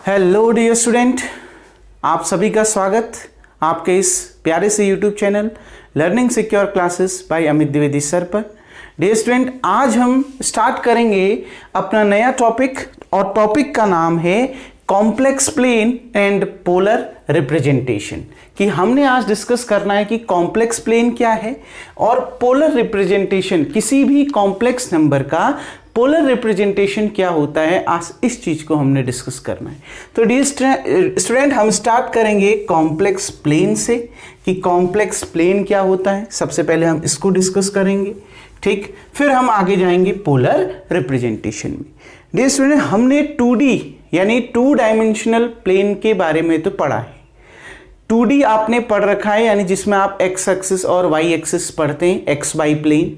Hello dear student, आप सभी का स्वागत आपके इस प्यारे से YouTube channel learning secure classes bye Amit Dwivedi sir पर। डियर स्टूडेंट, आज हम स्टार्ट करेंगे अपना नया टॉपिक और टॉपिक का नाम है complex plane and polar representation. कि हमने आज डिस्कस करना है कि कॉम्प्लेक्स प्लेन क्या है और पोलर रिप्रेजेंटेशन, किसी भी कॉम्प्लेक्स नंबर का पोलर रिप्रेजेंटेशन क्या होता है। आज इस चीज को हमने डिस्कस करना है। तो डियर स्टूडेंट, हम स्टार्ट करेंगे कॉम्प्लेक्स प्लेन से कि कॉम्प्लेक्स प्लेन क्या होता है। सबसे पहले हम इसको डिस्कस करेंगे, ठीक। फिर हम आगे जाएंगे पोलर रिप्रेजेंटेशन में। डियर स्टूडेंट, हमने 2D यानी 2 डायमेंशनल प्लेन के बारे में तो पढ़ा है। 2D आपने पढ़ रखा है, यानी जिसमें आप एक्स एक्सिस और वाई एक्सिस पढ़ते हैं, एक्स वाई प्लेन।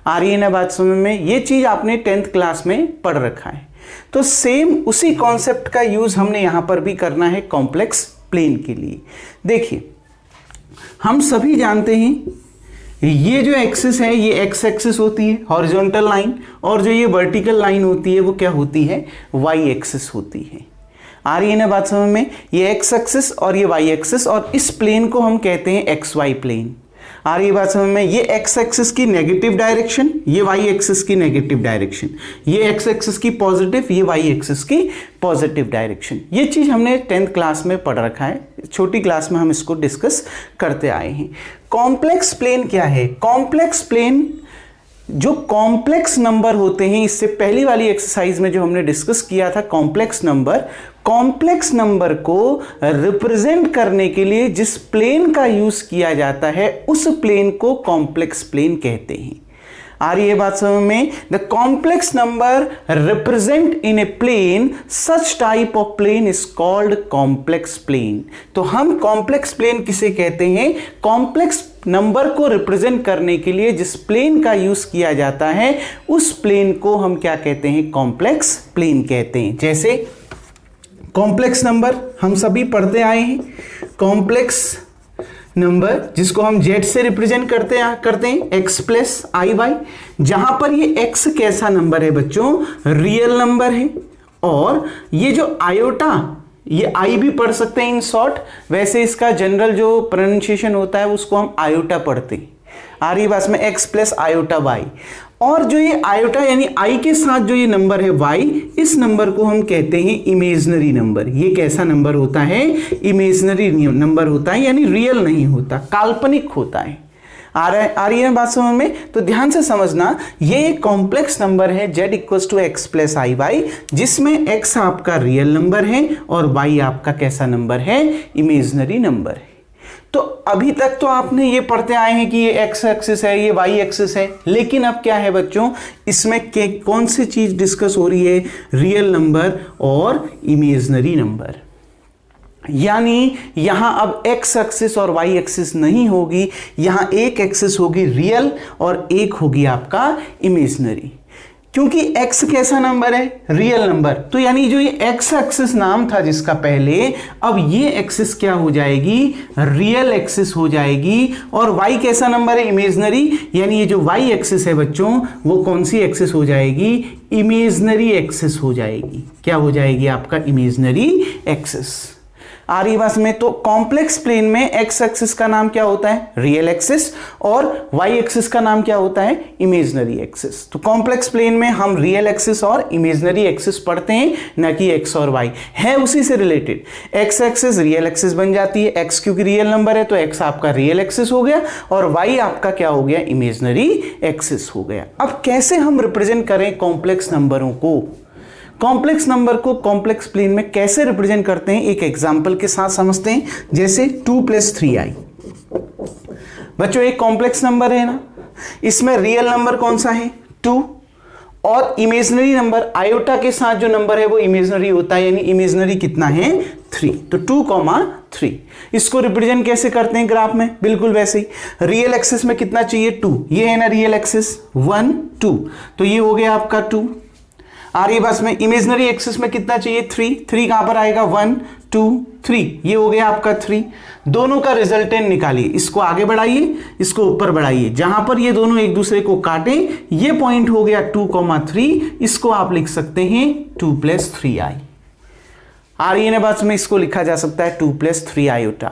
आ रही है ना बात समझ में? ये चीज आपने 10th क्लास में पढ़ रखा है। तो सेम उसी कॉन्सेप्ट का यूज हमने यहां पर भी करना है कॉम्प्लेक्स प्लेन के लिए। देखिए, हम सभी जानते हैं ये जो एक्सिस है ये एक्स एक्सिस होती है, हॉरिजॉन्टल लाइन, और जो ये वर्टिकल लाइन होती है वो क्या होती है? वाई एक्सिस होती है। आ रही है ना बात समझ में? ये एक्स एक्सिस और ये वाई एक्सिस, और इस प्लेन को हम कहते हैं एक्स वाई प्लेन। आ रही है बात समझ में? ये एक्स एक्सिस की नेगेटिव डायरेक्शन, ये वाई एक्सिस की नेगेटिव डायरेक्शन, ये एक्स एक्सिस की पॉजिटिव, ये वाई एक्सिस की पॉजिटिव डायरेक्शन। ये चीज हमने 10th क्लास में पढ़ रखा है, छोटी क्लास में हम इसको डिस्कस करते आए हैं। कॉम्प्लेक्स प्लेन क्या है? कॉम्प्लेक्स प्लेन जो कॉम्प्लेक्स नंबर होते हैं, इससे पहली वाली एक्सरसाइज में जो हमने डिस्कस किया था कॉम्प्लेक्स नंबर को रिप्रेजेंट करने के लिए जिस प्लेन का यूज किया जाता है उस प्लेन को कॉम्प्लेक्स प्लेन कहते हैं। आ रही है बात समझ में? The complex number represent in a plane, such type of plane is called complex plane. तो हम कॉम्प्लेक्स प्लेन किसे कहते हैं? कॉम्प्लेक्स नंबर को रिप्रेजेंट करने के लिए जिस प्लेन का यूज किया जाता है उस प्लेन को हम क्या कहते हैं? कॉम्प्लेक्स प्लेन कहते हैं। जैसे कॉम्प्लेक्स नंबर हम सभी पढ़ते आए हैं, कॉम्प्लेक्स नंबर जिसको हम z से रिप्रेजेंट करते हैं x प्लस आई वाई, जहां पर ये x कैसा नंबर है बच्चों? रियल नंबर है। और ये जो आयोटा, ये आई भी पढ़ सकते हैं इन शॉर्ट, वैसे इसका जनरल जो प्रोनाउंसिएशन होता है उसको हम आयोटा पढ़ते हैं। आ रही बात में? x plus iota y. और जो ये आयोटा यानी आई के साथ जो ये नंबर है y, इस नंबर को हम कहते हैं इमेजिनरी नंबर। ये कैसा नंबर होता है? इमेजिनरी नंबर होता है, यानी रियल नहीं होता, काल्पनिक होता है। आ रही है बात समझ में? तो ध्यान से समझना, ये एक कॉम्प्लेक्स नंबर है z equals to x plus i y, जिसमें x आपका रियल नंबर है और y आपका कैसा नंबर है? इमेजिनरी नंबर है। तो अभी तक तो आपने ये पढ़ते आए हैं कि ये एक्स एक्सिस है, ये वाई एक्सिस है, लेकिन अब क्या है बच्चों, इसमें कौन सी चीज डिस्कस हो रही है? रियल नंबर और इमेजिनरी नंबर। यानी यहां अब एक्स एक्सिस और वाई एक्सिस नहीं होगी, यहां एक एक्सिस होगी रियल और एक होगी आपका इमेजिनरी। क्योंकि x कैसा नंबर है? Real number. तो यानी जो ये x एक्सिस नाम था जिसका पहले, अब ये एक्सिस क्या हो जाएगी? रियल एक्सिस हो जाएगी। और y कैसा नंबर है? इमेजिनरी। यानी ये जो y एक्सिस है बच्चों, वो कौन सी एक्सिस हो जाएगी? इमेजिनरी एक्सिस हो जाएगी। क्या हो जाएगी? आपका इमेजिनरी एक्सिस। आ रही बात में? तो कॉम्प्लेक्स प्लेन में x एक्सिस का नाम क्या होता है? Real axis. और y एक्सिस का नाम क्या होता है? Imaginary axis. तो कॉम्प्लेक्स प्लेन में हम रियल एक्सिस और इमेजिनरी एक्सिस पढ़ते हैं, ना कि x और y। है उसी से related. x axis real axis बन जाती है, x क्योंकि रियल नंबर है तो x आपका रियल एक्सिस हो गया और y आपका क्या हो गया? इमेजिनरी एक्सिस हो गया। अब कैसे हम रिप्रेजेंट करें कॉम्प्लेक्स नंबरों को? कॉम्प्लेक्स नंबर को कॉम्प्लेक्स प्लेन में कैसे रिप्रेजेंट करते हैं एक एग्जांपल के साथ समझते हैं। जैसे 2 + 3i। बच्चों एक कॉम्प्लेक्स नंबर है ना, इसमें रियल नंबर कौन सा है? 2, और इमेजिनरी नंबर आयोटा के साथ जो नंबर है वो इमेजिनरी होता है, यानी इमेजिनरी कितना है? 3। तो 2,3। इसको रिप्रेजेंट कैसे करते हैं ग्राफ में? बिल्कुल वैसे ही। रियल एक्सिस में कितना चाहिए? 2। ये है ना रियल एक्सिस, 1 2, तो ये हो गया आपका 2। आ रही है बस में? इमेजिनरी एक्सिस में कितना चाहिए? 3। 3 कहां पर आएगा? 1 2 3, ये हो गया आपका 3। दोनों का रिजल्टेंट निकालिए, इसको आगे बढ़ाइए, इसको ऊपर बढ़ाइए, जहां पर ये दोनों एक दूसरे को काटे ये पॉइंट हो गया 2,3। इसको आप लिख सकते हैं 2 + 3i। आ रही है ना बात में, इसको लिखा जा सकता है 2 + 3 iota.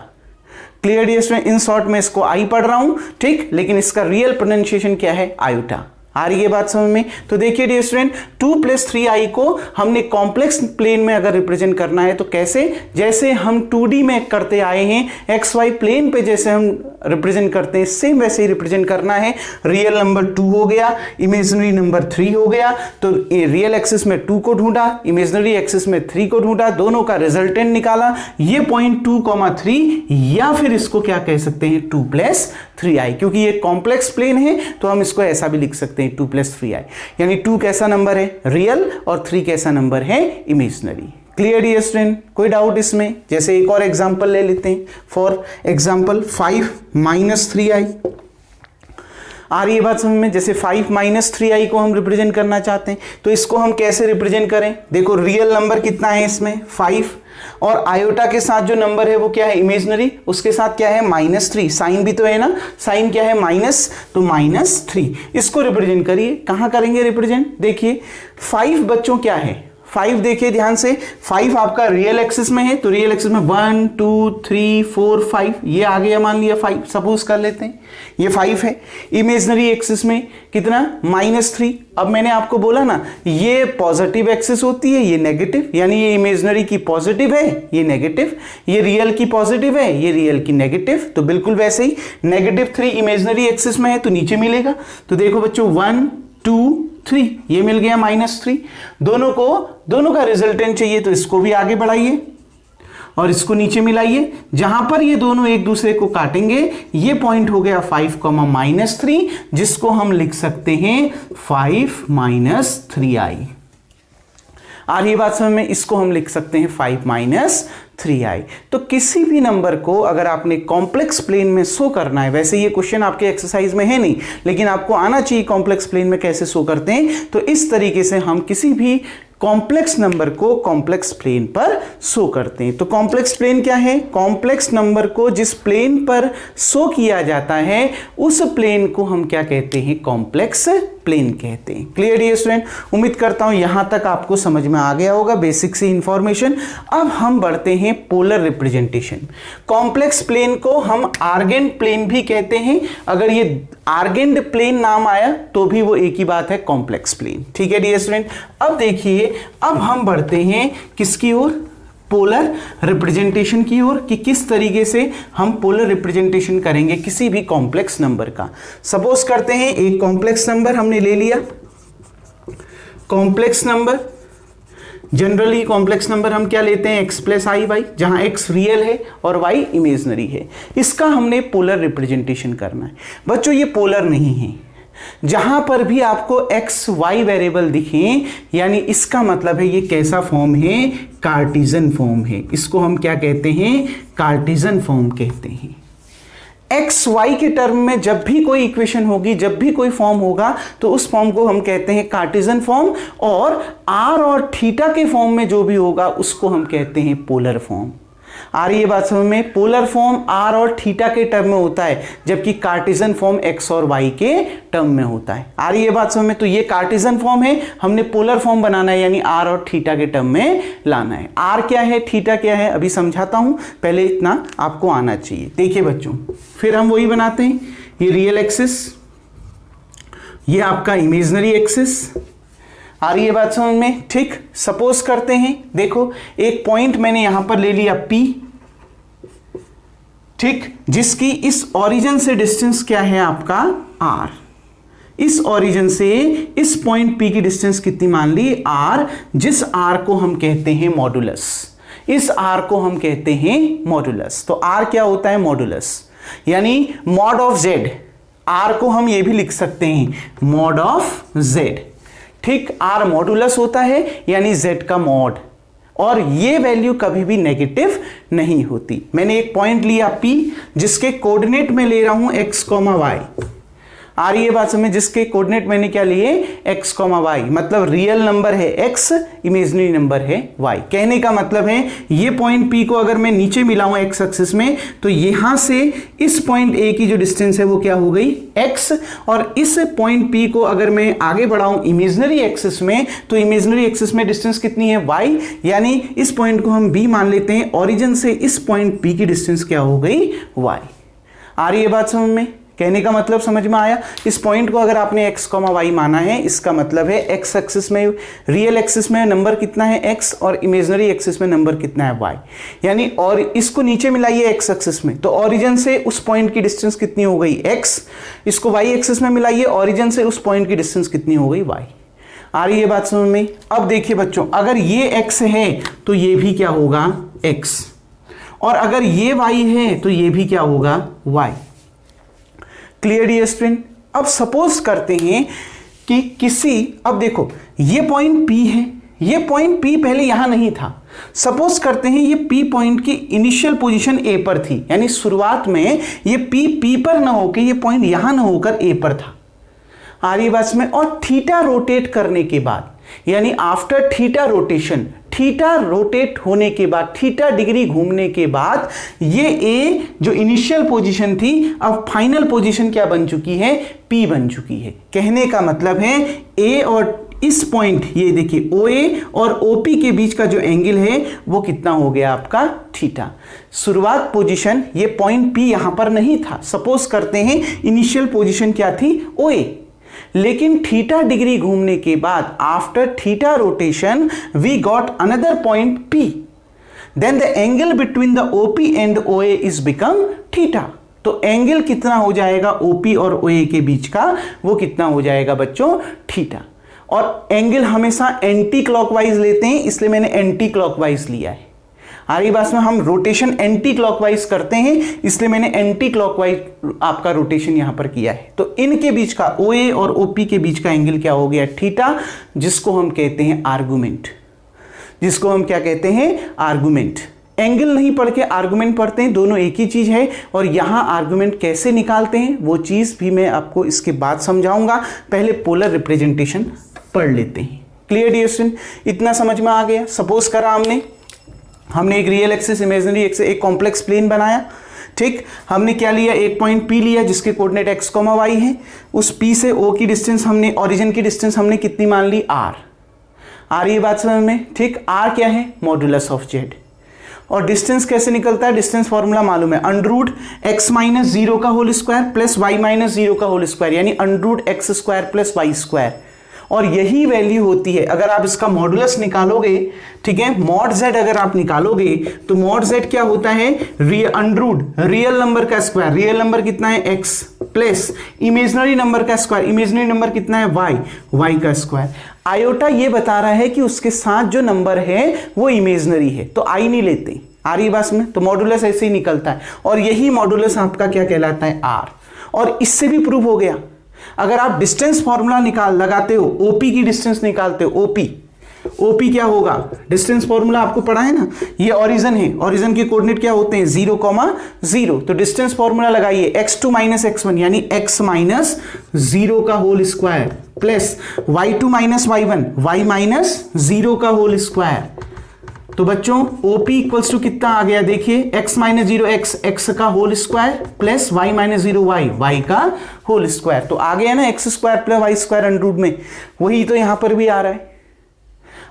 Clear dear student? In short में इसको आई पढ़ रहा हूं, ठीक, लेकिन इसका रियल प्रोनाउंसिएशन क्या है? आयोटा। आ रही है बात समझ में? तो देखिए डियर स्टूडेंट, 2 + 3i को हमने कॉम्प्लेक्स प्लेन में अगर रिप्रेजेंट करना है तो कैसे? जैसे हम 2D में करते आए हैं, XY प्लेन पे जैसे हम रिप्रेजेंट करते हैं, सेम वैसे ही रिप्रेजेंट करना है। रियल नंबर 2 हो गया, इमेजिनरी नंबर 3 हो गया, तो रियल एक्सिस में 2 को ढूंढा, इमेजिनरी एक्सिस में 3 को ढूंढा, दोनों का रिजल्टेंट निकाला, ये पॉइंट 2,3, या फिर इसको क्या कह सकते हैं? 2 + 3i, क्योंकि ये कॉम्प्लेक्स प्लेन है तो हम इसको ऐसा भी लिख सकते हैं 2 + 3i। यानी 2 कैसा नंबर है? रियल, और 3 कैसा नंबर है? इमेजिनरी। Clear dear student? कोई डाउट इसमें? जैसे एक और एग्जांपल ले लेते हैं। For example 5 - 3i। आ रही है बात समझ में? जैसे 5 - 3i को हम रिप्रेजेंट करना चाहते हैं तो इसको हम कैसे रिप्रेजेंट करें? देखो रियल नंबर कितना है इसमें? 5, और आयोटा के साथ जो नंबर है वो क्या है? इमेजिनरी, उसके साथ क्या है? -3। साइन भी तो है ना, साइन क्या है? माइनस, तो -3। इसको रिप्रेजेंट करिए। कहां करेंगे रिप्रेजेंट? देखिए 5 बच्चों क्या है? 5 देखिए ध्यान से, 5 आपका रियल एक्सिस में है, तो रियल एक्सिस में 1 2 3 4 5, ये आ गया, मान लिया 5, सपोज कर लेते हैं ये 5 है। इमेजिनरी एक्सिस में कितना? -3। अब मैंने आपको बोला ना, ये पॉजिटिव एक्सिस होती है, ये नेगेटिव, यानी ये इमेजिनरी की पॉजिटिव है, ये नेगेटिव, ये रियल की पॉजिटिव है, ये रियल की नेगेटिव, तो बिल्कुल वैसे ही -3 इमेजिनरी एक्सिस में है तो नीचे मिलेगा। तो देखो बच्चों 1 2 3, ये मिल गया -3। दोनों का रिजल्टेंट चाहिए तो इसको भी आगे बढ़ाइए और इसको नीचे मिलाइए। जहां पर ये दोनों एक दूसरे को काटेंगे, ये पॉइंट हो गया 5, -3, जिसको हम लिख सकते हैं 5 - 3i। आ रही बात समझ में? इसको हम लिख सकते हैं 5 - 3i। तो किसी भी नंबर को अगर आपने कॉम्प्लेक्स प्लेन में शो करना है, वैसे ये क्वेश्चन आपके एक्सरसाइज में है नहीं, लेकिन आपको आना चाहिए कॉम्प्लेक्स प्लेन में कैसे शो करते हैं, तो इस तरीके से हम किसी भी कॉम्प्लेक्स नंबर को कॉम्प्लेक्स प्लेन पर शो करते हैं। तो कॉम्प्लेक्स प्लेन क्या है? कॉम्प्लेक्स नंबर को जिस प्लेन पर शो किया जाता है उस प्लेन को हम क्या कहते हैं? कॉम्प्लेक्स प्लेन कहते हैं। Clear dear student? उम्मीद करता हूं यहां तक आपको समझ में आ गया होगा बेसिक सी इंफॉर्मेशन। अब हम बढ़ते हैं पोलर रिप्रेजेंटेशन। कॉम्प्लेक्स प्लेन को हम आर्गेंट प्लेन भी कहते हैं। अगर ये आर्गेंट प्लेन नाम आया तो भी वो एक ही बात है, कॉम्प्लेक्स प्लेन। ठीक है डियर स्टूडेंट? अब देखिए, अब हम बढ़ते हैं किसकी ओर? पोलर रिप्रेजेंटेशन की ओर, कि किस तरीके से हम पोलर रिप्रेजेंटेशन करेंगे किसी भी कॉम्प्लेक्स नंबर का। सपोज करते हैं एक कॉम्प्लेक्स नंबर हमने ले लिया। Complex number, generally complex number हम क्या लेते हैं? x + i y, जहां x रियल है और y इमेजिनरी है। इसका हमने पोलर रिप्रेजेंटेशन करना है। बच्चों ये पोलर नहीं है। जहां पर भी आपको x y वेरिएबल दिखें, यानी इसका मतलब है ये कैसा फॉर्म है? कार्टेशियन फॉर्म है। इसको हम क्या कहते हैं? कार्टेशियन फॉर्म कहते हैं। एक्स वाई के टर्म में जब भी कोई इक्वेशन होगी, जब भी कोई फॉर्म होगा, तो उस फॉर्म को हम कहते हैं कार्टेशियन फॉर्म, और आर और थीटा के फॉर्म में जो भी होगा उसको हम कहते हैं पोलर फॉर्म। आ रही है बात समझ में? पोलर फॉर्म आर और थीटा के टर्म में होता है, जबकि कार्टेशियन फॉर्म एक्स और वाई के टर्म में होता है। आ रही है बात समझ में? तो ये कार्टेशियन फॉर्म है, हमने पोलर फॉर्म बनाना है, यानी आर और थीटा के टर्म में लाना है। आर क्या है, थीटा क्या है, अभी समझाता हूं, पहले इतना आपको आना चाहिए। देखिए बच्चों, फिर हम वही बनाते हैं, ये रियल एक्सिस, ये आपका इमेजिनरी एक्सिस। आ रही है बात समझ में? ठीक। सपोज करते हैं, देखो एक पॉइंट मैंने यहां पर ले लिया P, ठीक, जिसकी इस ओरिजिन से डिस्टेंस क्या है आपका? R। इस ओरिजिन से इस पॉइंट P की डिस्टेंस कितनी मान ली? R, जिस R को हम कहते हैं मॉडुलस। इस R को हम कहते हैं मॉडुलस। तो R क्या होता है? मॉडुलस, यानी मॉड ऑफ Z। R को हम ये भी लिख सकते हैं, मॉड ऑफ Z। ठीक, R मॉडुलस होता है, यानी Z का मॉड, और ये वैल्यू कभी भी नेगेटिव नहीं होती। मैंने एक पॉइंट लिया P, जिसके कोऑर्डिनेट में ले रहा हूं x, y। आ रही है बात समझ, जिसके कोऑर्डिनेट मैंने क्या लिए, x, y, मतलब रियल नंबर है x, इमेजिनरी नंबर है y। कहने का मतलब है ये पॉइंट P को अगर मैं नीचे मिलाऊं x एक्सिस में, तो यहां से इस पॉइंट A की जो डिस्टेंस है वो क्या हो गई x, और इस पॉइंट P को अगर मैं आगे बढ़ाऊं इमेजिनरी एक्सिस में, तो इमेजिनरी एक्सिस में डिस्टेंस कितनी है y, यानी इस पॉइंट को हम B मान लेते हैं, ओरिजिन से इस पॉइंट P की डिस्टेंस क्या हो गई y। आ रही है बात समझ में, कहने का मतलब समझ में आया। इस पॉइंट को अगर आपने x, y माना है, इसका मतलब है x एक्सिस में, रियल एक्सिस में नंबर कितना है x, और इमेजिनरी एक्सिस में नंबर कितना है y, यानी और इसको नीचे मिलाइए x एक्सिस में, तो ओरिजिन से उस पॉइंट की डिस्टेंस कितनी हो गई x, इसको y एक्सिस में मिलाइए, ओरिजिन से उस पॉइंट की डिस्टेंस कितनी हो गई y। आ रही है बात समझ में। अब देखिए बच्चों, अगर ये x है तो ये भी क्या होगा x, और अगर ये y है तो ये भी क्या होगा y। Clear dear student. अब सपोज करते हैं कि किसी, अब देखो ये पॉइंट P है, ये पॉइंट P पहले यहां नहीं था। सपोज करते हैं ये P पॉइंट की इनिशियल पोजीशन A पर थी, यानी शुरुआत में ये P पर ना होकर, ये पॉइंट यहां ना होकर A पर था। आ रही बात में, और थीटा रोटेट करने के बाद, यानी after theta rotation, theta rotate होने के बाद, थीटा डिग्री घूमने के बाद, ये ए जो इनिशियल पोजीशन थी अब फाइनल पोजीशन क्या बन चुकी है, पी बन चुकी है। कहने का मतलब है ए और इस पॉइंट, ये देखिए OA और OP के बीच का जो एंगल है वो कितना हो गया आपका, थीटा। शुरुआत पोजीशन ये पॉइंट P यहां पर नहीं था, सपोज करते हैं इनिशियल पोजीशन क्या थी, OA, लेकिन थीटा डिग्री घूमने के बाद after theta rotation we got another point P, then the angle between the OP and OA is become theta. तो एंगल कितना हो जाएगा OP और OA के बीच का, वो कितना हो जाएगा बच्चों, थीटा। और एंगल हमेशा एंटी क्लॉकवाइज लेते हैं, इसलिए मैंने एंटी क्लॉकवाइज लिया है। आ रही बात में, हम रोटेशन एंटी क्लॉकवाइज करते हैं, इसलिए मैंने एंटी क्लॉकवाइज आपका रोटेशन यहां पर किया है। तो इनके बीच का, OA और OP के बीच का एंगल क्या हो गया, थीटा, जिसको हम कहते हैं आर्गुमेंट, जिसको हम क्या कहते हैं, आर्गुमेंट। एंगल नहीं पढ़ के आर्गुमेंट पढ़ते हैं, दोनों एक ही चीज है। और यहां आर्गुमेंट कैसे निकालते हैं वो चीज भी मैं आपको इसके बाद समझाऊंगा, पहले पोलर रिप्रेजेंटेशन पढ़ लेते हैं। क्लियर डियर स्टूडेंट, इतना समझ में आ गया। सपोज करा हमने एक रियल एक्सिस, इमेजिनरी एक्सिस, एक कॉम्प्लेक्स प्लेन बनाया, ठीक। हमने क्या लिया, एक पॉइंट P लिया जिसके कोऑर्डिनेट x, y है। उस P से O की डिस्टेंस हमने, ओरिजिन की डिस्टेंस हमने कितनी मान ली, r। आ रही है बात समझ में, ठीक। r क्या है, मॉड्यूलस ऑफ z। और डिस्टेंस कैसे निकलता है, डिस्टेंस फॉर्मूला मालूम है, अंडरूट x माइनस 0 का whole square plus y minus 0 का होल स्क्वायर, यानी under root x square plus y square. और यही वैल्यू होती है, अगर आप इसका मॉडुलस निकालोगे, ठीक है, मॉड z अगर आप निकालोगे तो मॉड z क्या होता है, अंडरूट रियल नंबर का स्क्वायर, रियल नंबर कितना है x, प्लस इमेजिनरी नंबर का स्क्वायर, इमेजिनरी नंबर कितना है y का स्क्वायर। आयोटा ये बता रहा है कि उसके साथ जो नंबर है वो इमेजिनरी है, तो आई नहीं लेते। आ रही बात में, तो मॉडुलस ऐसे ही निकलता है, और यही मॉडुलस आपका क्या कहलाता है, r। और इससे भी प्रूव हो गया, अगर आप डिस्टेंस फॉर्मूला लगाते हो, OP की डिस्टेंस निकालते हो, OP क्या होगा, डिस्टेंस फॉर्मूला आपको पढ़ा है ना, ये ओरिजिन है, ओरिजिन के कोऑर्डिनेट क्या होते हैं, 0,0। तो डिस्टेंस फॉर्मूला लगाइए, x2 माइनस x1 यानी x माइनस 0 का whole square plus y2 minus y1, y minus 0 का होल स्क्वायर। तो बच्चों OP इक्वल्स टू कितना आ गया, देखिए x माइनस 0 x का whole square plus y minus 0 y का होल स्क्वायर। तो आ गया ना x square plus y square under root में, वही तो यहां पर भी आ रहा है।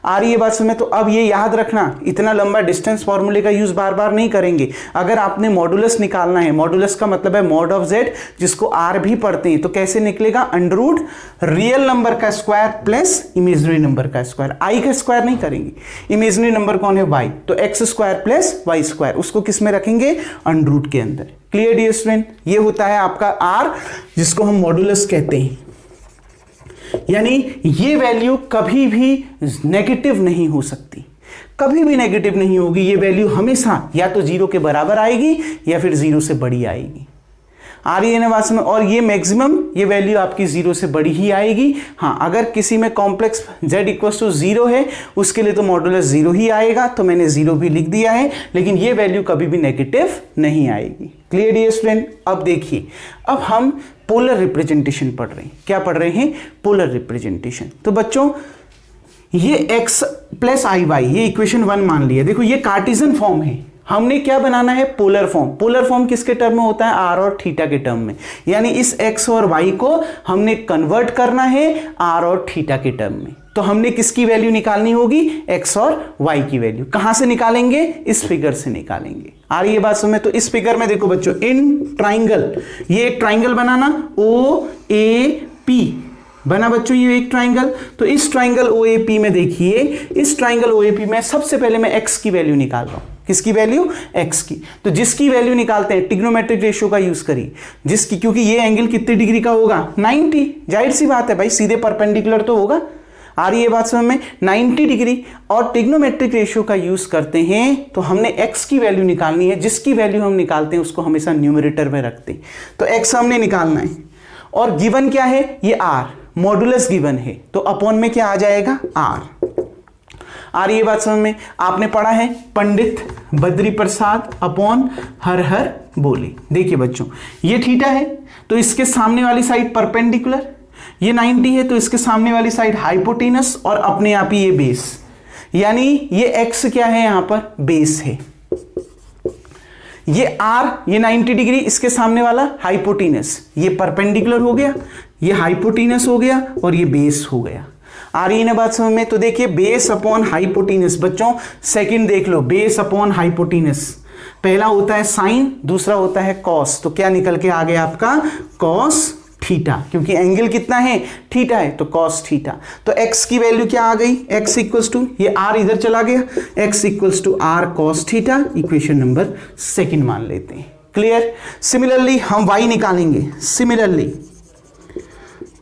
आ रही है बात समझ में। तो अब ये याद रखना, इतना लंबा डिस्टेंस फॉर्मूले का यूज बार बार नहीं करेंगे। अगर आपने मॉडुलस निकालना है, मॉडुलस का मतलब है मॉड ऑफ z, जिसको r भी पढ़ते हैं, तो कैसे निकलेगा, अंडर रूट रियल नंबर का स्क्वायर प्लस इमेजिनरी नंबर का स्क्वायर। i का स्क्वायर नहीं करेंगे, इमेजिनरी नंबर कौन है, y, तो x square plus y square, उसको किस में रखेंगे, अंडर रूट के अंदर। क्लियर डियर स्टूडेंट, ये होता है आपका r, जिसको हम मॉडुलस कहते हैं। यानी ये वैल्यू कभी भी नेगेटिव नहीं हो सकती, कभी भी नेगेटिव नहीं होगी। ये वैल्यू हमेशा या तो 0 के बराबर आएगी या फिर 0 से बड़ी आएगी। आ रही है ना बात समझ। और ये मैक्सिमम ये वैल्यू आपकी 0 से बड़ी ही आएगी। हाँ, अगर किसी में कॉम्प्लेक्स z इक्वल्स टू 0 है उसके लिए तो मॉडुलस 0 ही आएगा, तो मैंने 0 भी लिख दिया है, लेकिन ये वैल्यू कभी भी नेगेटिव नहीं आएगी। Clear dear student. अब देखिए, अब हम पोलर रिप्रेजेंटेशन पढ़ रहे हैं। क्या पढ़ रहे हैं? Polar representation. तो बच्चों ये x प्लस आई वाई, ये इक्वेशन 1 मान लिया। देखो ये कार्टेशियन फॉर्म है, हमने क्या बनाना है? Polar form. पोलर फॉर्म किसके टर्म में होता है? r और थीटा के टर्म में। यानी इस x और y को हमने कन्वर्ट करना है r और थीटा के टर्म में। तो हमने किसकी वैल्यू निकालनी होगी? x और y की वैल्यू। कहां से निकालेंगे? इस फिगर से निकालेंगे। आ रही है बात समझ में? तो इस फिगर में देखो बच्चों, इन ट्राइंगल, ये एक ट्राइंगल बनाना, OAP बना बच्चों, ये एक ट्राइंगल। तो इस ट्राइंगल OAP में देखिए, इस ट्राइंगल OAP में सबसे पहले मैं x की वैल्यू निकाल रहा हूं। किसकी वैल्यू? x की। तो जिसकी वैल्यू निकालते हैं ट्रिग्नोमेट्रिक रेशियो का यूज करिए, जिसकी, क्योंकि ये एंगल कितने डिग्री का होगा? 90। जाहिर सी बात है भाई, सीधे परपेंडिकुलर तो होगा। आ रही है बात समझ में? 90 डिग्री। और ट्रिग्नोमेट्रिक रेशियो का यूज करते हैं तो हमने x की वैल्यू निकालनी है। जिसकी वैल्यू हम निकालते हैं उसको हमेशा न्यूमरेटर में रखते हैं। तो x हमने निकालना है, और गिवन क्या है? ये r, मॉडुलस गिवन है, तो अपॉन में क्या आ जाएगा? r। आ रही है बात समझ में? आपने पढ़ा है पंडित बद्री प्रसाद अपॉन हर हर बोले। देखिए बच्चों, ये थीटा है तो इसके सामने वाली साइड परपेंडिकुलर, ये 90 है तो इसके सामने वाली साइड हाइपोटेनस, और अपने आप ही ये बेस, यानी ये x क्या है? यहां पर बेस है। ये r, ये 90 डिग्री, इसके सामने वाला हाइपोटेनस, ये परपेंडिकुलर हो गया, ये हाइपोटेनस हो गया, और ये बेस हो गया। आ रही है ना बात समझ में? तो देखिए, बेस अपॉन हाइपोटेनस। बच्चों सेकंड देख लो, बेस अपॉन हाइपोटेनस। पहला होता है साइन, दूसरा होता है कॉस। तो क्या निकल के आ गया आपका? कॉस थीटा, क्योंकि एंगल कितना है? थीटा है, तो कॉस थीटा। तो x की वैल्यू क्या आ गई? x इक्वल्स टू, ये r इधर चला गया, x equals to r cos theta. Equation number second मान लेते हैं। क्लियर। सिमिलरली हम y निकालेंगे।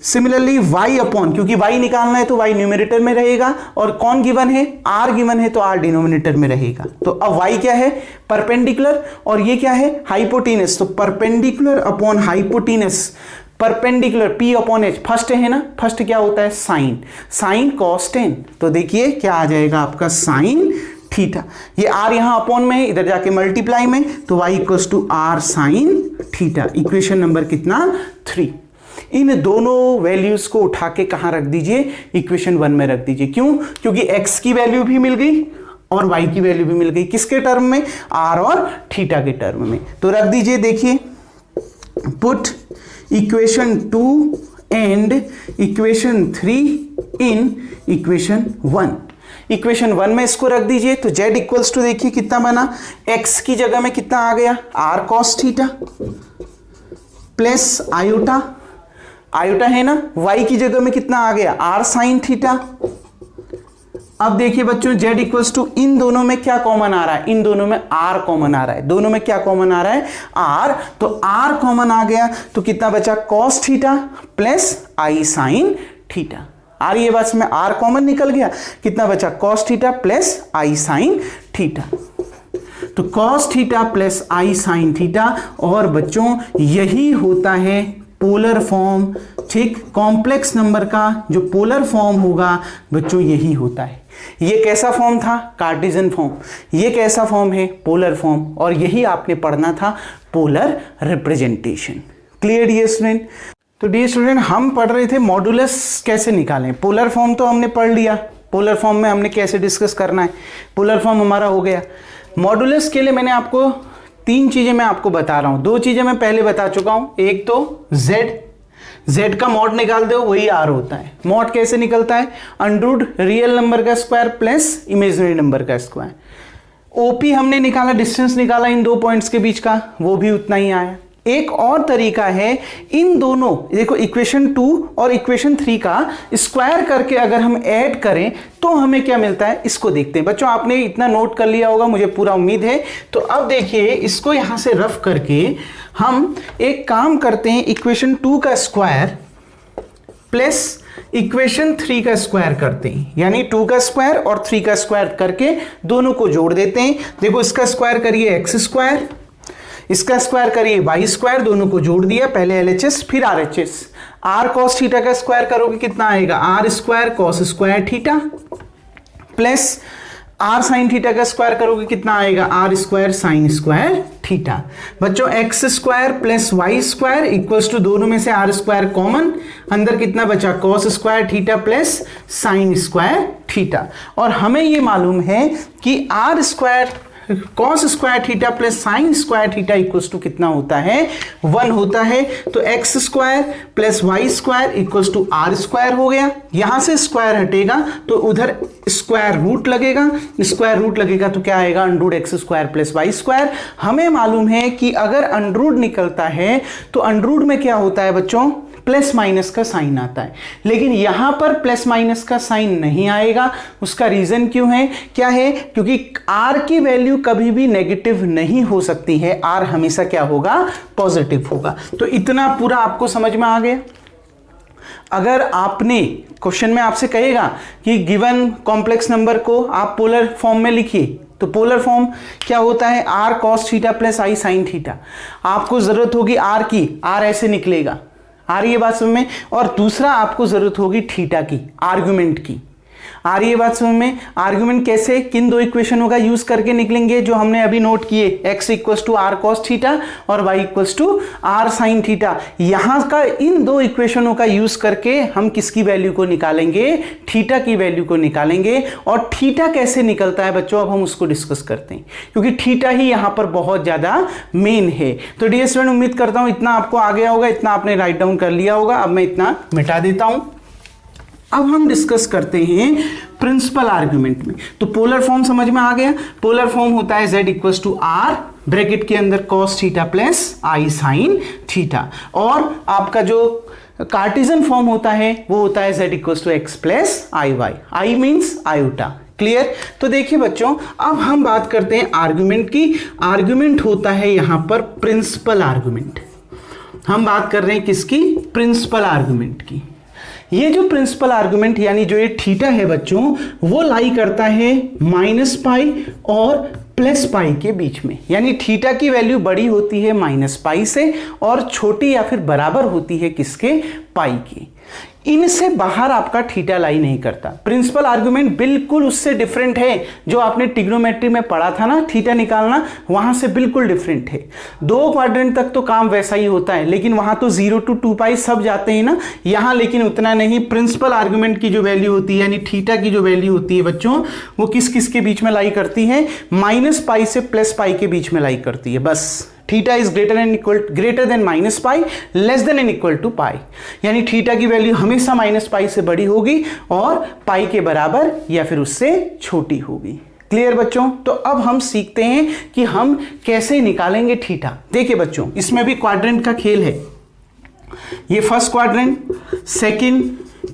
सिमिलरली y अपॉन, क्योंकि y निकालना है तो y न्यूमरेटर में रहेगा, और कौन गिवन है? r गिवन है, तो r डिनोमिनेटर में रहेगा। तो अब y क्या है? परपेंडिकुलर, और ये क्या है? हाइपोटेनस। तो perpendicular upon hypotenuse, perpendicular p upon h, first है ना, फर्स्ट क्या होता है? Sine, sine cos 10। तो देखिए क्या आ जाएगा आपका? Sine theta. ये r यहां अपॉन में है, इधर जाके मल्टीप्लाई में, तो y equals to r sine theta. Equation number कितना? 3। इन दोनों वैल्यूज को उठा के कहां रख दीजिए? इक्वेशन 1 में रख दीजिए। क्यों? क्योंकि x की वैल्यू भी मिल गई और y की वैल्यू भी मिल गई। किसके टर्म में? r और थीटा के टर्म में। तो रख दीजिए। देखिए, put equation 2 and equation 3 in equation 1। Equation 1 में इसको रख दीजिए। तो z इक्वल्स टू, देखिए कितना बना? x की जगह में कितना आ गया? r cos theta plus iota, iota है ना। y की जगह में कितना आ गया? r sine theta. अब देखिए बच्चों, z इक्वल्स टू, इन दोनों में क्या कॉमन आ रहा है? इन दोनों में r कॉमन आ रहा है। दोनों में क्या कॉमन आ रहा है? r। तो r कॉमन आ गया तो कितना बचा? cos theta plus i sine theta. आ रही है बात में? r कॉमन निकल गया, कितना बचा? cos theta plus i sine theta. तो cos theta plus i sine theta. और बच्चों यही होता है पोलर फॉर्म। ठीक, कॉम्प्लेक्स नंबर का जो पोलर फॉर्म होगा बच्चों यही होता है। ये कैसा फॉर्म था? Cartesian form. ये कैसा फॉर्म है? Polar form. और यही आपने पढ़ना था, polar representation. Clear dear student? तो डियर स्टूडेंट, हम पढ़ रहे थे मॉडुलस कैसे निकालें। पोलर फॉर्म तो हमने पढ़ लिया, पोलर फॉर्म में हमने कैसे डिस्कस करना है, पोलर फॉर्म हमारा हो गया। मॉडुलस के लिए मैंने आपको 3 चीजें मैं आपको बता रहा हूं। 2 चीजें मैं पहले बता चुका हूं। एक तो z का मॉड निकाल दो, वही r होता है। मॉड कैसे निकलता है? अंडररूट रियल नंबर का स्क्वायर प्लस इमेजिनरी नंबर का स्क्वायर। ओपी हमने निकाला, डिस्टेंस निकाला इन 2 पॉइंट्स के बीच का, वो भी उतना ही आया। एक और तरीका है, इन दोनों, देखो इक्वेशन 2 और इक्वेशन 3 का स्क्वायर करके अगर हम ऐड करें तो हमें क्या मिलता है, इसको देखते हैं। बच्चों आपने इतना नोट कर लिया होगा, मुझे पूरा उम्मीद है। तो अब देखिए, इसको यहां से रफ करके हम एक काम करते हैं, इक्वेशन 2 का स्क्वायर प्लस इक्वेशन 3 का स्क्वायर करते हैं, यानी 2 का स्क्वायर और 3 का स्क्वायर करके दोनों को जोड़ देते हैं। देखो इसका स्क्वायर करिए x स्क्वायर, इसका स्क्वायर करिए वाई स्क्वायर, दोनों को जोड़ दिया, पहले LHS फिर RHS। आर कॉस थीटा का स्क्वायर करोगे कितना आएगा, r square cos square theta, plus r sine theta का स्क्वायर करोगे कितना आएगा, r square sine square theta. बच्चों x square plus y square equals to, दोनों में से आर स्क्वायर कॉमन, अंदर कितना बचा, cos square theta plus sine square theta. और हमें ये मालूम है कि r square cos square theta plus sine square theta equals to कितना होता है, 1 होता है। तो x square plus y square equals to r square हो गया। यहां से स्क्वायर हटेगा तो उधर स्क्वायर रूट लगेगा, स्क्वायर रूट लगेगा तो क्या आएगा, under root x square plus y square. हमें मालूम है कि अगर अंडरूट निकलता है तो अंडरूट में क्या होता है बच्चों, प्लस माइनस का साइन आता है, लेकिन यहां पर प्लस माइनस का साइन नहीं आएगा। उसका रीजन क्यों है, क्या है, क्योंकि आर की वैल्यू कभी भी नेगेटिव नहीं हो सकती है, आर हमेशा क्या होगा, पॉजिटिव होगा। तो इतना पूरा आपको समझ में आ गया। अगर आपने क्वेश्चन में आपसे कहेगा कि गिवन कॉम्प्लेक्स नंबर को आप पोलर फॉर्म में लिखिए, तो पोलर फॉर्म क्या होता है, r cos theta plus i sine theta. आपको जरूरत होगी आर की, आर ऐसे निकलेगा, आ रही है बात समझ में। और दूसरा आपको जरूरत होगी थीटा की, आर्गुमेंट की। आ रही है बात समझ में। आर्गुमेंट कैसे, किन दो इक्वेशनों का यूज करके निकलेंगे जो हमने अभी नोट किए, x equals to r cos theta और y equals to r sine theta. यहां का इन दो इक्वेशनों का यूज करके हम किसकी वैल्यू को निकालेंगे, थीटा की वैल्यू को निकालेंगे। और थीटा कैसे निकलता है बच्चों, अब हम उसको डिस्कस करते हैं, क्योंकि थीटा ही यहां पर बहुत ज्यादा मेन है। तो डियर स्टूडेंट, उम्मीद करता हूं इतना आपको आ गया होगा, इतना आपने राइट डाउन कर लिया होगा। अब मैं इतना मिटा देता हूं। अब हम डिस्कस करते हैं प्रिंसिपल आर्गुमेंट में। तो पोलर फॉर्म समझ में आ गया। पोलर फॉर्म होता है z equals to r, bracket के अंदर cos theta plus i sine theta. और आपका जो कार्टेशियन फॉर्म होता है वो होता है z equals to x plus i y, i means iota. Clear. तो देखिए बच्चों, अब हम बात करते हैं आर्गुमेंट की। आर्गुमेंट होता है यहां पर प्रिंसिपल आर्गुमेंट। हम बात कर रहे हैं किसकी, प्रिंसिपल आर्गुमेंट की। ये जो प्रिंसिपल आर्गुमेंट यानी जो ये थीटा है बच्चों, वो लाई करता है माइनस पाई और प्लस पाई के बीच में। यानी थीटा की वैल्यू बड़ी होती है माइनस पाई से और छोटी या फिर बराबर होती है किसके, पाई की। इनसे बाहर आपका थीटा लाई नहीं करता। प्रिंसिपल आर्गुमेंट बिल्कुल उससे डिफरेंट है जो आपने ट्रिग्नोमेट्री में पढ़ा था ना, थीटा निकालना, वहां से बिल्कुल डिफरेंट है। 2 क्वाड्रेंट तक तो काम वैसा ही होता है, लेकिन वहां तो 0 to 2 पाई सब जाते हैं ना, यहां लेकिन उतना नहीं। प्रिंसिपल आर्गुमेंट की जो वैल्यू होती है यानी थीटा की जो वैल्यू होती है बच्चों, वो किस किस के बीच में लाई करती है, माइनस पाई से प्लस पाई के बीच में लाई करती है। बस theta is greater than minus pi, less than and equal to pi. यानी थीटा की वैल्यू हमेशा माइनस पाई से बड़ी होगी और पाई के बराबर या फिर उससे छोटी होगी। क्लियर बच्चों। तो अब हम सीखते हैं कि हम कैसे निकालेंगे थीटा। देखिए बच्चों, इसमें भी क्वाड्रेंट का खेल है। ये फर्स्ट क्वाड्रेंट, सेकंड,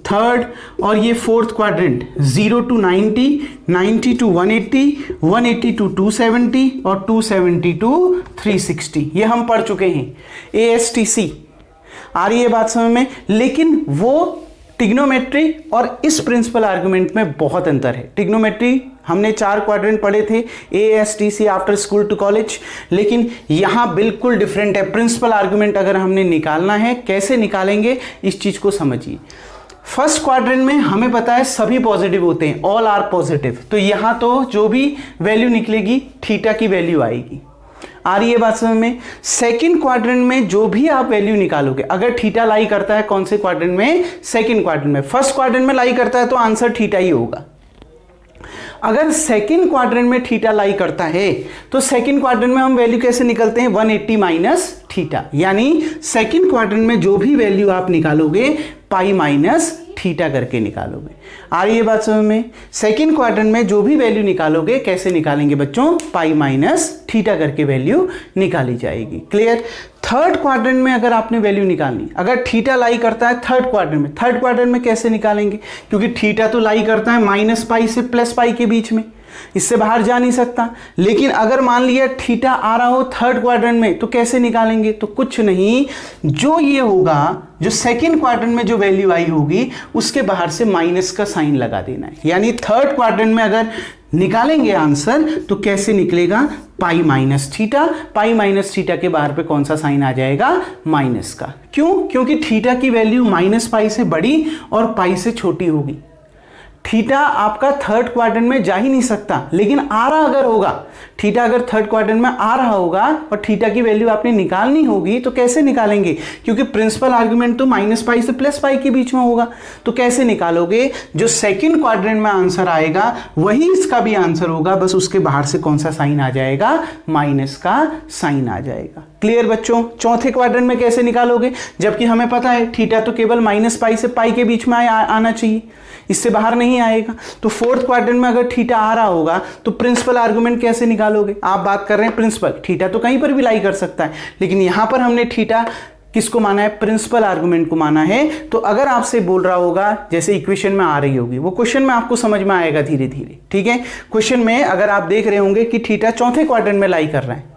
थर्ड और ये fourth quadrant, 0 to 90, 90 to 180, 180 to 270 और 270 to 360। ये हम पढ़ चुके हैं, ASTC। आ रही है बात समझ में। लेकिन वो ट्रिग्नोमेट्री और इस प्रिंसिपल आर्गुमेंट में बहुत अंतर है। ट्रिग्नोमेट्री हमने 4 क्वाड्रेंट पढ़े थे, ASTC after school to college, लेकिन यहां बिल्कुल डिफरेंट है। प्रिंसिपल आर्गुमेंट अगर हमने निकालना है, कैसे निकालेंगे इस चीज को समझिए। फर्स्ट क्वाड्रेंट में हमें पता है सभी पॉजिटिव होते हैं, ऑल आर पॉजिटिव। तो यहां तो जो भी वैल्यू निकलेगी थीटा की वैल्यू आएगी। आ रही है बात समझ में। सेकंड क्वाड्रेंट में जो भी आप वैल्यू निकालोगे, अगर थीटा लाई करता है कौन से क्वाड्रेंट में, सेकंड क्वाड्रेंट में। फर्स्ट क्वाड्रेंट में लाई करता है तो आंसर थीटा ही होगा। अगर सेकंड क्वाड्रेंट में थीटा लाई करता है तो सेकंड क्वाड्रेंट में हम वैल्यू कैसे निकलते हैं, 180 माइनस थीटा। यानी सेकंड क्वाड्रेंट में जो भी वैल्यू आप निकालोगे पाई माइनस थीटा करके निकालोगे। आ रही है बात समझ में। सेकंड क्वाड्रेंट में जो भी वैल्यू निकालोगे कैसे निकालेंगे बच्चों, पाई माइनस थीटा करके वैल्यू निकाली जाएगी। क्लियर। थर्ड क्वाड्रेंट में अगर आपने वैल्यू निकालनी, अगर थीटा लाई करता है थर्ड क्वाड्रेंट में, थर्ड क्वाड्रेंट में कैसे निकालेंगे, क्योंकि थीटा तो लाई करता है माइनस पाई से प्लस पाई के बीच में, इससे बाहर जा नहीं सकता। लेकिन अगर मान लिया थीटा आ रहा हो थर्ड क्वाड्रेंट में, तो कैसे निकालेंगे, तो कुछ नहीं, जो ये होगा, जो सेकंड क्वाड्रेंट में जो वैल्यू आई होगी उसके बाहर से माइनस का साइन लगा देना है। यानी थर्ड क्वाड्रेंट में अगर निकालेंगे आंसर तो कैसे निकलेगा, pi minus theta, pi minus theta के बाहर पे कौन सा साइन आ जाएगा, माइनस का। क्यों? क्योंकि थीटा की वैल्यू माइनस पाई से बड़ी और पाई से छोटी होगी। थीटा आपका थर्ड क्वाड्रेंट में जा ही नहीं सकता, लेकिन आ रहा अगर होगा, थीटा अगर थर्ड क्वाड्रेंट में आ रहा होगा और थीटा की वैल्यू आपने निकालनी होगी तो कैसे निकालेंगे, क्योंकि प्रिंसिपल आर्गुमेंट तो माइनस पाई से प्लस पाई के बीच में होगा। तो कैसे निकालोगे, जो सेकंड क्वाड्रेंट में आंसर आएगा वही इसका भी आंसर होगा, बस उसके बाहर से कौन सा साइन आ जाएगा, माइनस का साइन आ जाएगा। क्लियर बच्चों? चौथे क्वाड्रेंट में कैसे निकालोगे, जबकि हमें पता है थीटा तो केवल माइनस पाई से पाई के बीच में आना चाहिए, इससे बाहर नहीं आएगा। तो फोर्थ क्वाड्रेंट में अगर थीटा आ रहा होगा तो प्रिंसिपल आर्गुमेंट कैसे निकालोगे? आप बात कर रहे हैं प्रिंसिपल, थीटा तो कहीं पर भी लाई कर सकता है, लेकिन यहां पर हमने थीटा किसको माना है, प्रिंसिपल आर्गुमेंट को माना है। तो अगर आपसे बोल रहा होगा, जैसे इक्वेशन में आ रही होगी, वो क्वेश्चन में आपको समझ में आएगा धीरे धीरे, ठीक है। क्वेश्चन में अगर आप देख रहे होंगे कि थीटा चौथे क्वाड्रेंट में लाई कर रहा है,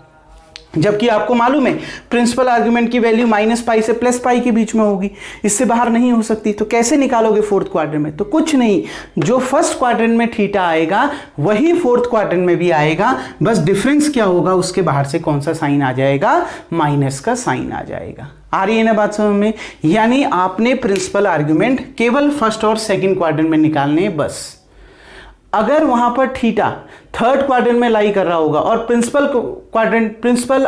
जबकि आपको मालूम है प्रिंसिपल आर्गुमेंट की वैल्यू माइनस पाई से प्लस पाई के बीच में होगी, इससे बाहर नहीं हो सकती। तो कैसे निकालोगे फोर्थ क्वाड्रेंट में? तो कुछ नहीं, जो फर्स्ट क्वाड्रेंट में थीटा आएगा वही फोर्थ क्वाड्रेंट में भी आएगा, बस डिफरेंस क्या होगा, उसके बाहर से कौन सा साइन आ जाएगा, माइनस का साइन आ जाएगा। आ रही है ना बात समझ में? यानी आपने प्रिंसिपल आर्गुमेंट केवल फर्स्ट और सेकेंड क्वाड्रेंट में निकालने, बस। अगर वहां पर थीटा थर्ड क्वाड्रेंट में लाई कर रहा होगा और प्रिंसिपल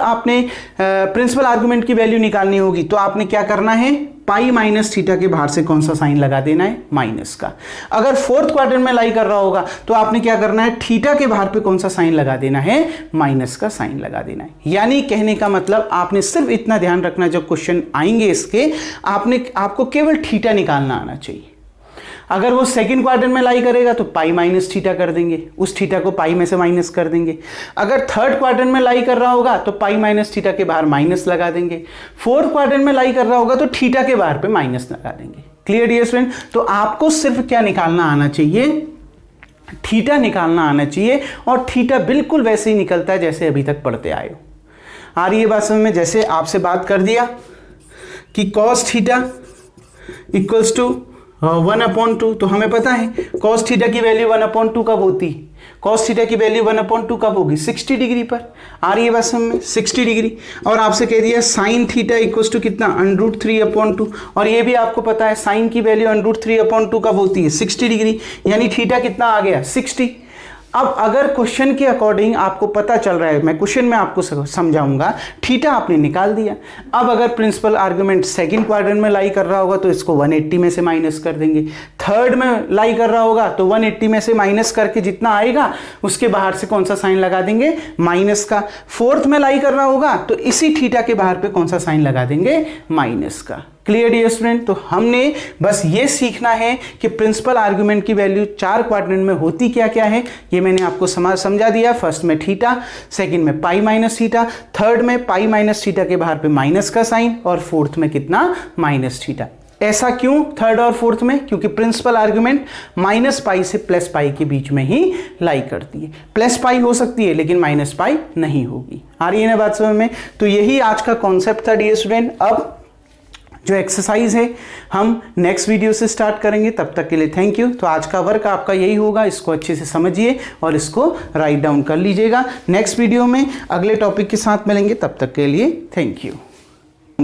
आर्गुमेंट की वैल्यू निकालनी होगी, तो आपने क्या करना है, पाई माइनस थीटा के बाहर से कौन सा साइन लगा देना है, माइनस का। अगर फोर्थ क्वाड्रेंट में लाई कर रहा होगा तो आपने क्या करना है, थीटा के बाहर पे कौन सा साइन लगा देना है, माइनस का साइन लगा देना है। यानी कहने का मतलब आपने सिर्फ इतना ध्यान रखना, जब क्वेश्चन आएंगे इसके, आपको केवल थीटा निकालना आना चाहिए। अगर वो सेकंड क्वाड्रेंट में लाई करेगा तो पाई माइनस थीटा कर देंगे, उस थीटा को पाई में से माइनस कर देंगे। अगर थर्ड क्वाड्रेंट में लाई कर रहा होगा तो पाई माइनस थीटा के बाहर माइनस लगा देंगे। फोर्थ क्वाड्रेंट में लाई कर रहा होगा तो थीटा के बाहर पे माइनस लगा देंगे। Clear dear student? तो आपको सिर्फ क्या निकालना आना चाहिए, थीटा निकालना आना चाहिए, और थीटा बिल्कुल वैसे ही निकलता है जैसे अभी तक पढ़ते आए हो। आ रही है बात समझ में? जैसे आपसे बात कर दिया कि cos थीटा इक्वल्स टू 1/2, तो हमें पता है cos थीटा की वैल्यू 1/2 कब होती है, cos थीटा की वैल्यू 1/2 कब होगी, 60 डिग्री पर। आ रही है बस में 60 डिग्री। और आपसे कह दिया sin थीटा इक्वल्स टू कितना, √3/2, और ये भी आपको पता है sin की वैल्यू √3/2 कब होती है, 60 डिग्री। यानी थीटा कितना आ गया, 60। अब अगर क्वेश्चन के अकॉर्डिंग आपको पता चल रहा है, मैं क्वेश्चन में आपको समझाऊंगा, थीटा आपने निकाल दिया। अब अगर प्रिंसिपल आर्गुमेंट सेकंड क्वाड्रेंट में लाई कर रहा होगा तो इसको 180 में से माइनस कर देंगे। थर्ड में लाई कर रहा होगा तो 180 में से माइनस करके जितना आएगा उसके बाहर से कौन सा साइन लगा देंगे, माइनस का। फोर्थ में लाई कर रहा होगा तो इसी थीटा के बाहर पे कौन सा साइन लगा देंगे, माइनस का। Clear dear student? तो हमने बस ये सीखना है कि प्रिंसिपल आर्गुमेंट की वैल्यू 4 क्वाड्रेंट में होती क्या क्या है, ये मैंने आपको समझा दिया। फर्स्ट में थीटा, सेकंड में पाई माइनस थीटा, थर्ड में पाई माइनस थीटा के बाहर पे माइनस का साइन, और फोर्थ में कितना, माइनस थीटा। ऐसा क्यों थर्ड और फोर्थ में? क्योंकि प्रिंसिपल आर्गुमेंट माइनस पाई से प्लस पाई के बीच में ही लाई करती है। प्लस पाई हो सकती है लेकिन माइनस पाई नहीं होगी। आ रही है ना बात समझ में? तो यही आज का कॉन्सेप्ट था डियर स्टूडेंट। अब जो एक्सरसाइज है हम नेक्स्ट वीडियो से स्टार्ट करेंगे, तब तक के लिए थैंक यू। तो आज का वर्क आपका यही होगा, इसको अच्छे से समझिए और इसको राइट डाउन कर लीजिएगा। नेक्स्ट वीडियो में अगले टॉपिक के साथ मिलेंगे, तब तक के लिए थैंक यू।